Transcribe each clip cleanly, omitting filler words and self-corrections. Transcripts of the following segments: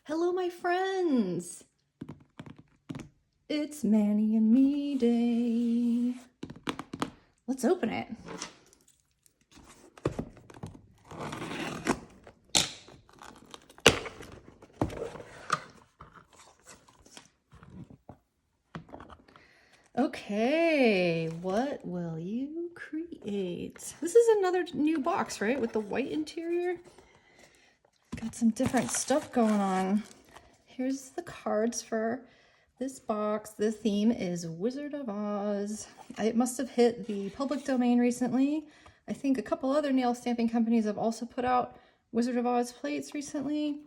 Hello, my friends. It's Manny and Me Day. Let's open it. Okay, what will you create? This is another new box, right? With the white interior. Got some different stuff going on. Here's the cards for this box. The theme is Wizard of Oz. It must have hit the public domain recently. I think a couple other nail stamping companies have also put out Wizard of Oz plates recently.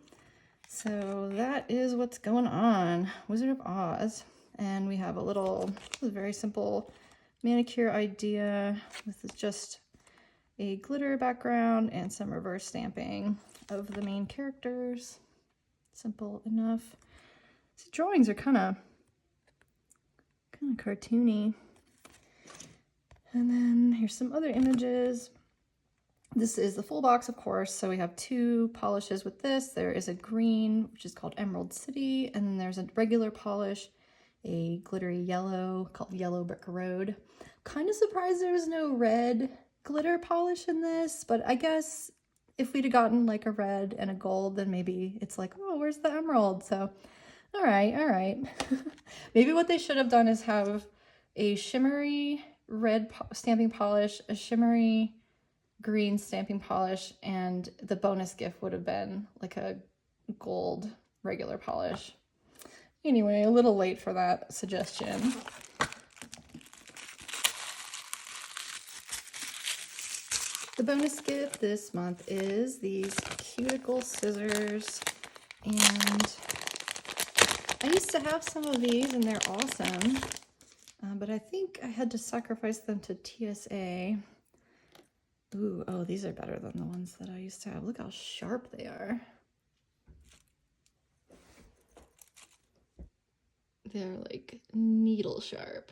So that is what's going on. Wizard of Oz. And we have a very simple manicure idea. This is just a glitter background and some reverse stamping of the main characters. Simple enough. These drawings are kind of cartoony. And then here's some other images. This is the full box, of course. So we have two polishes with this. There is a green, which is called Emerald City, and then there's a regular polish, a glittery yellow called Yellow Brick Road. Kind of surprised there was no red glitter polish in this, but I guess if we'd have gotten like a red and a gold, then maybe it's like, oh, where's the emerald? So, all right. Maybe what they should have done is have a shimmery red stamping polish, a shimmery green stamping polish, and the bonus gift would have been like a gold regular polish. Anyway, a little late for that suggestion. The bonus gift this month is these cuticle scissors, and I used to have some of these and they're awesome, but I think I had to sacrifice them to TSA. Ooh, oh, these are better than the ones that I used to have. Look how sharp they are. They're like needle sharp.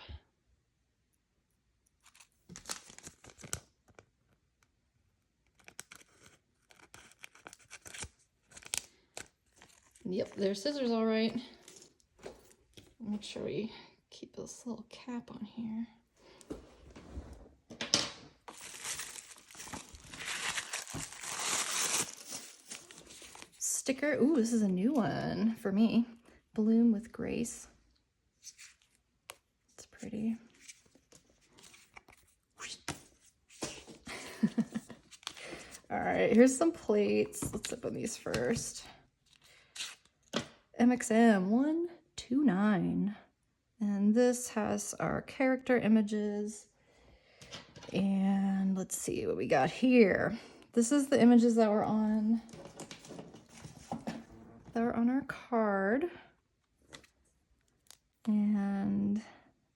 Yep, they're scissors all right. Make sure we keep this little cap on here. Sticker. Ooh, this is a new one for me. Bloom with Grace. It's pretty. All right, here's some plates. Let's open these first. MXM 129. And this has our character images. And let's see what we got here. This is the images that were on our card. And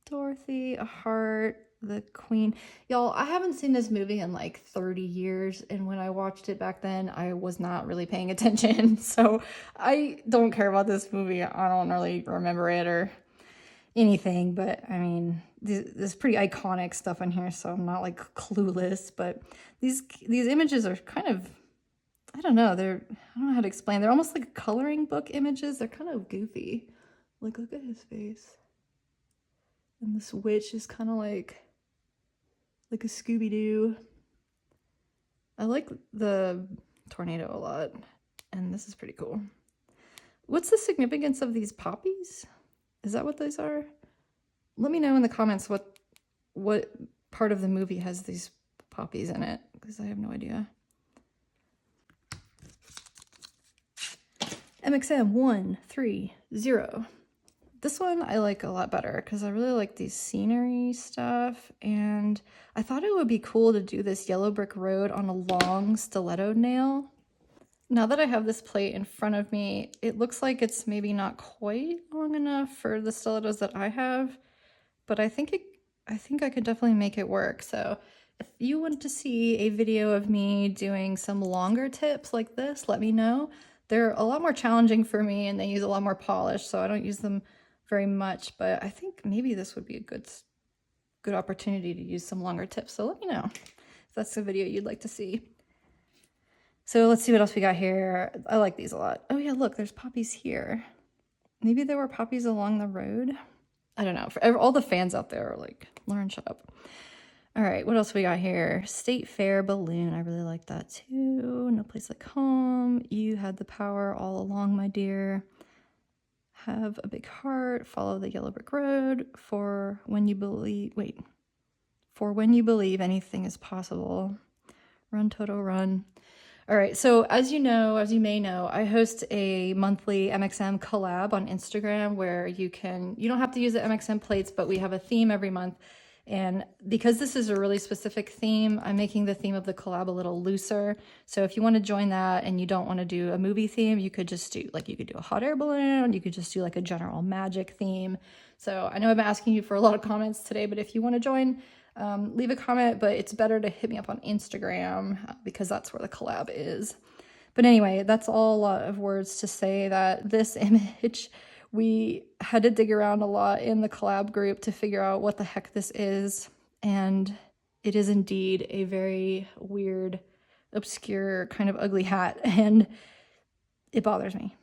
Dorothy, a heart, the queen. Y'all, I haven't seen this movie in like 30 years, and when I watched it back then, I was not really paying attention, so I don't care about this movie. I don't really remember it or anything, but I mean, there's pretty iconic stuff in here, so I'm not like clueless, but these images are kind of, I don't know how to explain. They're almost like coloring book images. They're kind of goofy. Like, look at his face. And this witch is kind of like a Scooby-Doo. I like the tornado a lot, and this is pretty cool. What's the significance of these poppies? Is that what these are? Let me know in the comments what part of the movie has these poppies in it, because I have no idea. MXM 130. This one I like a lot better because I really like these scenery stuff, and I thought it would be cool to do this Yellow Brick Road on a long stiletto nail. Now that I have this plate in front of me, it looks like it's maybe not quite long enough for the stilettos that I have, but I think I could definitely make it work. So if you want to see a video of me doing some longer tips like this, let me know. They're a lot more challenging for me, and they use a lot more polish, so I don't use them very much, but I think maybe this would be a good opportunity to use some longer tips. So let me know if that's the video you'd like to see. So let's see what else we got here. I like these a lot. Oh yeah, look, there's poppies here. Maybe there were poppies along the road. I don't know. For all the fans out there are like, Lauren, shut up. All right, what else we got here? State Fair balloon. I really like that too. No place like home. You had the power all along, my dear. Have a big heart. Follow the yellow brick road. For when you believe. Wait. For when you believe anything is possible. Run, Toto, run. All right, so as you may know, I host a monthly MXM collab on Instagram where you don't have to use the MXM plates, but we have a theme every month. And because this is a really specific theme, I'm making the theme of the collab a little looser. So if you want to join that and you don't want to do a movie theme, you could just do, like, you could do a hot air balloon, you could just do like a general magic theme. So I know I've been asking you for a lot of comments today, but if you want to join, leave a comment, but it's better to hit me up on Instagram because that's where the collab is. But anyway, that's all a lot of words to say that this image, we had to dig around a lot in the collab group to figure out what the heck this is. And it is indeed a very weird, obscure, kind of ugly hat. And it bothers me.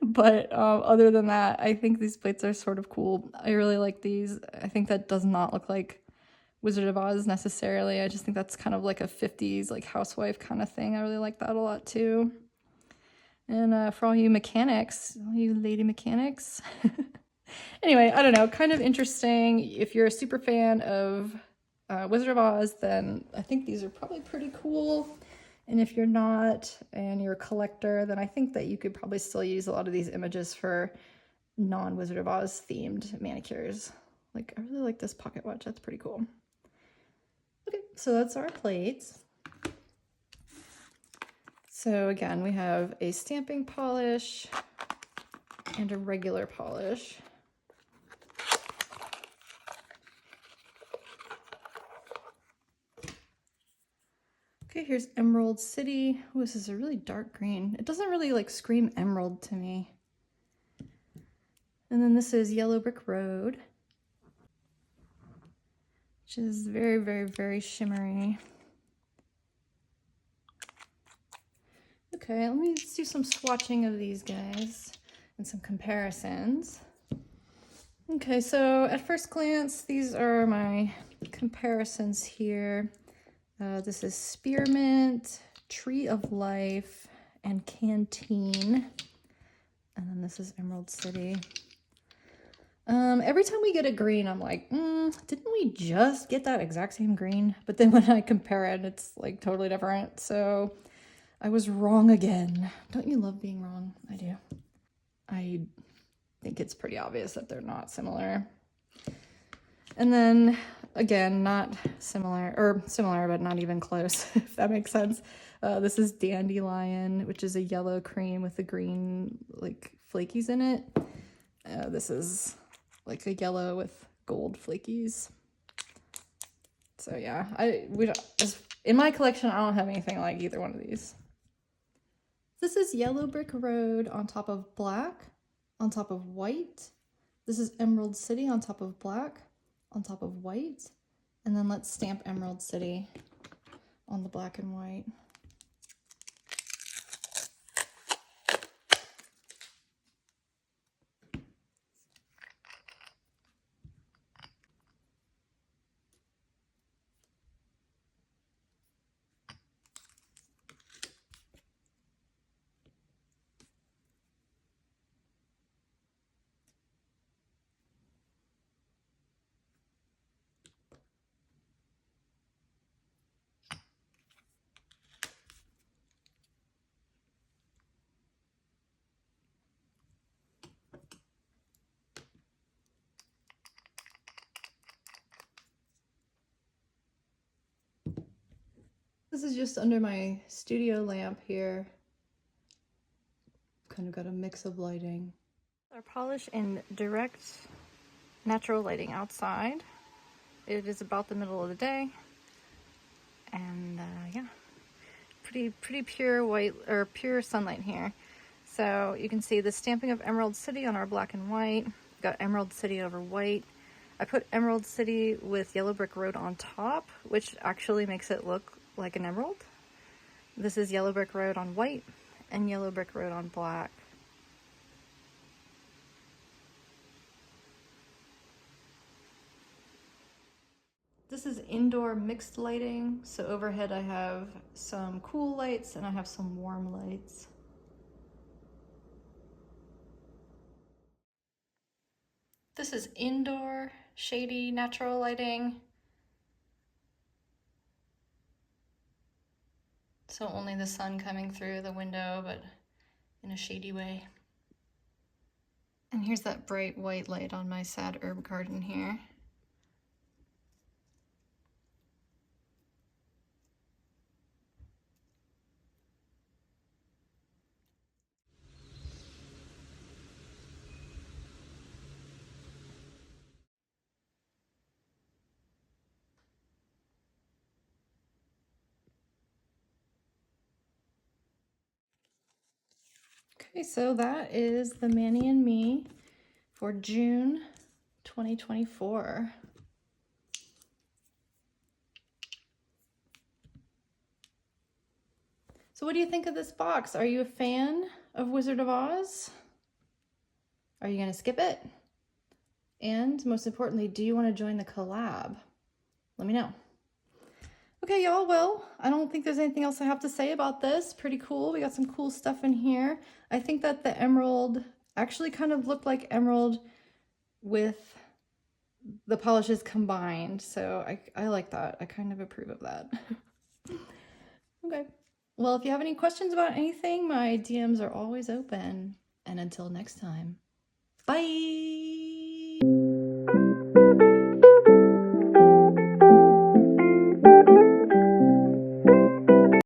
But other than that, I think these plates are sort of cool. I really like these. I think that does not look like Wizard of Oz necessarily. I just think that's kind of like a 50s like housewife kind of thing. I really like that a lot too. And for all you mechanics, all you lady mechanics. Anyway, I don't know, kind of interesting. If you're a super fan of Wizard of Oz, then I think these are probably pretty cool. And if you're not, and you're a collector, then I think that you could probably still use a lot of these images for non-Wizard of Oz themed manicures. Like, I really like this pocket watch. That's pretty cool. Okay, so that's our plates. So again, we have a stamping polish and a regular polish. Okay, here's Emerald City. Oh, this is a really dark green. It doesn't really like scream emerald to me. And then this is Yellow Brick Road, which is very, very, very shimmery. Okay, let me do some swatching of these guys and some comparisons. Okay, so at first glance, these are my comparisons here. This is Spearmint, Tree of Life, and Canteen. And then this is Emerald City. Every time we get a green, I'm like, didn't we just get that exact same green? But then when I compare it, it's like totally different. So I was wrong again. Don't you love being wrong? I do. I think it's pretty obvious that they're not similar. And then again, not similar, or similar, but not even close, if that makes sense. This is Dandelion, which is a yellow cream with the green like flakies in it. This is like a yellow with gold flakies. So yeah, in my collection, I don't have anything like either one of these. This is Yellow Brick Road on top of black, on top of white. This is Emerald City on top of black, on top of white. And then let's stamp Emerald City on the black and white. This is just under my studio lamp here. Kind of got a mix of lighting. Our polish in direct natural lighting outside. It is about the middle of the day. And yeah, pretty pure white, or pure sunlight here. So you can see the stamping of Emerald City on our black and white. Got Emerald City over white. I put Emerald City with Yellow Brick Road on top, which actually makes it look like an emerald. This is Yellow Brick Road on white and Yellow Brick Road on black. This is indoor mixed lighting. So overhead I have some cool lights and I have some warm lights. This is indoor, shady, natural lighting. So only the sun coming through the window, but in a shady way. And here's that bright white light on my sad herb garden here. Okay, so that is the Manny and Me for June 2024. So what do you think of this box? Are you a fan of Wizard of Oz? Are you gonna skip it? And most importantly, do you want to join the collab? Let me know. Okay, y'all, well, I don't think there's anything else I have to say about this. Pretty cool. We got some cool stuff in here. I think that the emerald actually kind of looked like emerald with the polishes combined. So I like that. I kind of approve of that. Okay. Well, if you have any questions about anything, my DMs are always open. And until next time, bye.